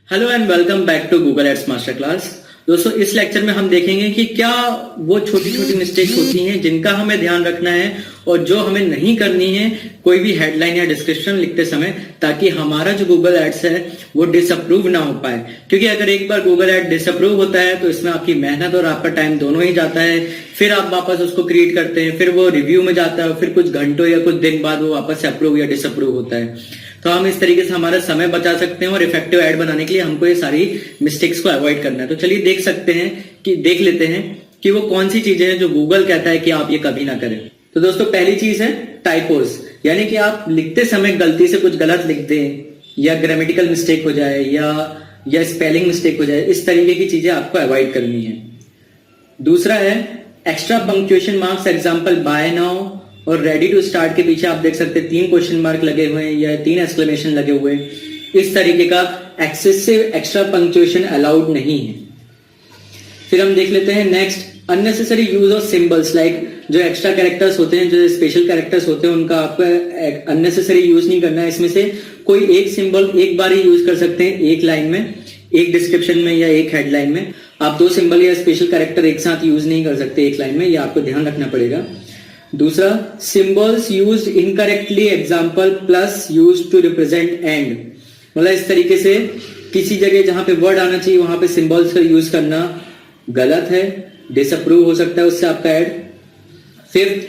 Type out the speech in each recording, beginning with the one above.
Hello and welcome back to Google ads master class. दोस्तों, इस lecture में हम देखेंगे कि क्या वो छोटी छोटी मिस्टेक्स होती हैं जिनका हमें ध्यान रखना है और जो हमें नहीं करनी है कोई भी हेडलाइन या डिस्क्रिप्शन लिखते समय, ताकि हमारा जो गूगल एड्स है वो डिसअप्रूव ना हो पाए। क्योंकि अगर एक बार गूगल एड डिसअप्रूव होता है तो इसमें आपकी मेहनत और आपका टाइम दोनों ही जाता है। फिर आप वापस उसको क्रिएट करते हैं, फिर वो रिव्यू में जाता है, फिर कुछ घंटों या कुछ दिन बाद वो वापस से अप्रूव या डिसअप्रूव होता है। तो हम इस तरीके से हमारा समय बचा सकते हैं और इफेक्टिव ऐड बनाने के लिए हमको ये सारी मिस्टेक्स को अवॉइड करना है। तो चलिए देख लेते हैं कि वो कौन सी चीजें हैं जो गूगल कहता है कि आप ये कभी ना करें। तो दोस्तों, पहली चीज है टाइपोस, यानी कि आप लिखते समय गलती से कुछ गलत लिख दें या ग्रामेटिकल मिस्टेक हो जाए या स्पेलिंग मिस्टेक हो जाए। इस तरीके की चीजें आपको अवॉइड करनी है। दूसरा है extra punctuation marks, example bye now और रेडी टू स्टार्ट के पीछे आप देख सकते हैं 3 क्वेश्चन मार्क लगे हुए हैं या 3 एक्सक्लेमेशन लगे हुए हैं। इस तरीके का एक्सेसिव एक्स्ट्रा पंक्चुएशन अलाउड नहीं है। फिर हम देख लेते हैं next, unnecessary use of symbols, like जो एक्स्ट्रा कैरेक्टर्स होते हैं, जो स्पेशल कैरेक्टर्स होते हैं, उनका आपको अननेसेसरी यूज नहीं करना है। इसमें से कोई एक सिंबल एक बार ही यूज कर सकते हैं, एक लाइन में, एक डिस्क्रिप्शन में या एक हेडलाइन में। आप 2 सिंबल या स्पेशल कैरेक्टर एक साथ यूज नहीं कर सकते एक लाइन में, यह आपको ध्यान रखना पड़ेगा। दूसरा, symbols used incorrectly, example plus used to represent and, मतलब इस तरीके से किसी जगह जहां पे वर्ड आना चाहिए वहां पे सिंबल्स का यूज करना गलत है, डिसअप्रूव हो सकता है उससे आपका add. Fifth,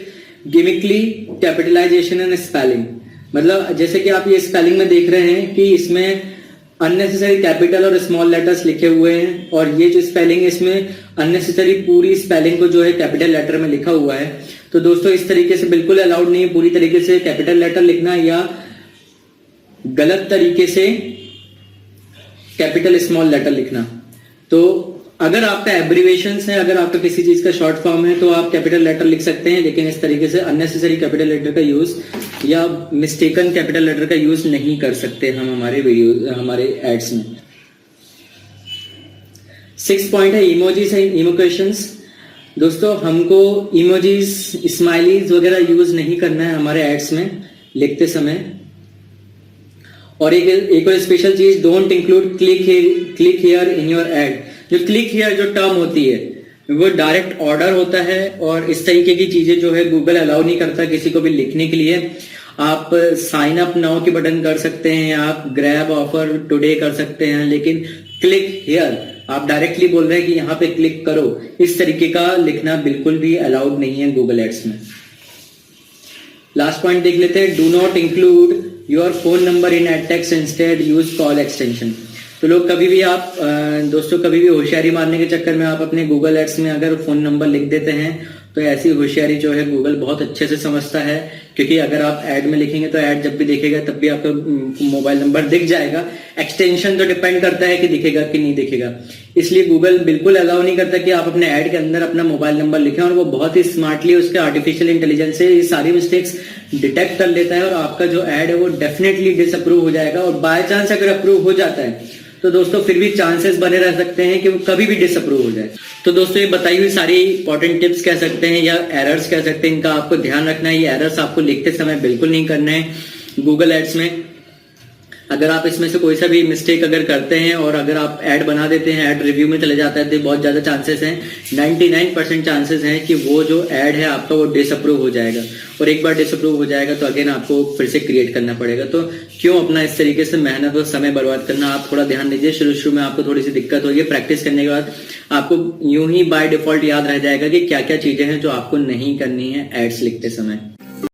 gimmicky capitalisation and spelling, मतलब जैसे कि आप ये स्पेलिंग में देख रहे हैं कि इसमें अननेसेसरी कैपिटल और स्मॉल लेटर्स लिखे हुए हैं, और ये जो स्पेलिंग है इसमें अननेसेसरी पूरी स्पेलिंग को जो है कैपिटल लेटर में लिखा हुआ है। तो दोस्तों, इस तरीके से बिल्कुल अलाउड नहीं है पूरी तरीके से कैपिटल लेटर लिखना या गलत तरीके से कैपिटल स्मॉल लेटर लिखना। तो अगर आपका एब्रिवेशंस है, अगर आपका किसी चीज का शॉर्ट फॉर्म है तो आप कैपिटल लेटर लिख सकते हैं, लेकिन इस तरीके से अननेसेसरी कैपिटल लेटर का यूज या मिस्टेकन कैपिटल लेटर का यूज नहीं कर सकते हम हमारे एड्स में। 6 पॉइंट है इमोजीज एंड इमोकेशंस। दोस्तों, हमको इमोजीज, स्माइलीज वगैरह यूज नहीं करना है हमारे एड्स में लिखते समय। और एक और स्पेशल चीज, don't include click here in your add. जो क्लिक हियर जो टर्म होती है वो डायरेक्ट ऑर्डर होता है, और इस तरीके की चीजें जो है गूगल अलाउ नहीं करता किसी को भी लिखने के लिए। आप साइन अप नाउ के बटन कर सकते हैं, आप ग्रैब ऑफर टुडे कर सकते हैं, लेकिन क्लिक हियर आप डायरेक्टली बोल रहे हैं कि यहाँ पे क्लिक करो, इस तरीके का लिखना बिल्कुल भी अलाउड नहीं है गूगल एड्स में। लास्ट पॉइंट देख लेते हैं, do not include your phone number in ad text, instead use call extension. तो लोग कभी भी दोस्तों कभी भी होशियारी मारने के चक्कर में आप अपने गूगल एड्स में अगर फोन नंबर लिख देते हैं तो ऐसी होशियारी जो है गूगल बहुत अच्छे से समझता है। क्योंकि अगर आप ऐड में लिखेंगे तो ऐड जब भी देखेगा तब भी आपका मोबाइल नंबर दिख जाएगा। एक्सटेंशन तो डिपेंड करता है कि दिखेगा कि नहीं दिखेगा, इसलिए गूगल बिल्कुल अलाउ नहीं करता कि आप अपने ऐड के अंदर अपना मोबाइल नंबर लिखें। और वो बहुत ही स्मार्टली उसके आर्टिफिशियल इंटेलिजेंस से ये सारी मिस्टेक्स डिटेक्ट कर लेता है, और आपका जो ऐड है वो डेफिनेटली डिसअप्रूव हो जाएगा। और बाय चांस अगर अप्रूव हो जाता है तो दोस्तों फिर भी चांसेस बने रह सकते हैं कि वो कभी भी डिसअप्रूव हो जाए। तो दोस्तों, ये बताई हुई सारी इंपॉर्टेंट टिप्स कह सकते हैं या एरर्स कह सकते हैं, इनका आपको ध्यान रखना है। ये एरर्स आपको लिखते समय बिल्कुल नहीं करना है गूगल एड्स में। अगर आप इसमें से कोई सा भी मिस्टेक अगर करते हैं और अगर आप ऐड बना देते हैं, ऐड रिव्यू में चले जाता है, तो बहुत ज्यादा चांसेस हैं, 99% चांसेस हैं कि वो जो ऐड है आपका वो डिसअप्रूव हो जाएगा। और एक बार डिसअप्रूव हो जाएगा तो अगेन आपको फिर से क्रिएट करना पड़ेगा। तो क्यों अपना इस तरीके से मेहनत और समय बर्बाद करना। आप थोड़ा ध्यान दीजिए, शुरू में आपको थोड़ी सी दिक्कत होगी, प्रैक्टिस करने के बाद आपको यूं ही बाय डिफॉल्ट याद रह जाएगा कि क्या क्या चीजें हैं जो आपको नहीं करनी है एड्स लिखते समय।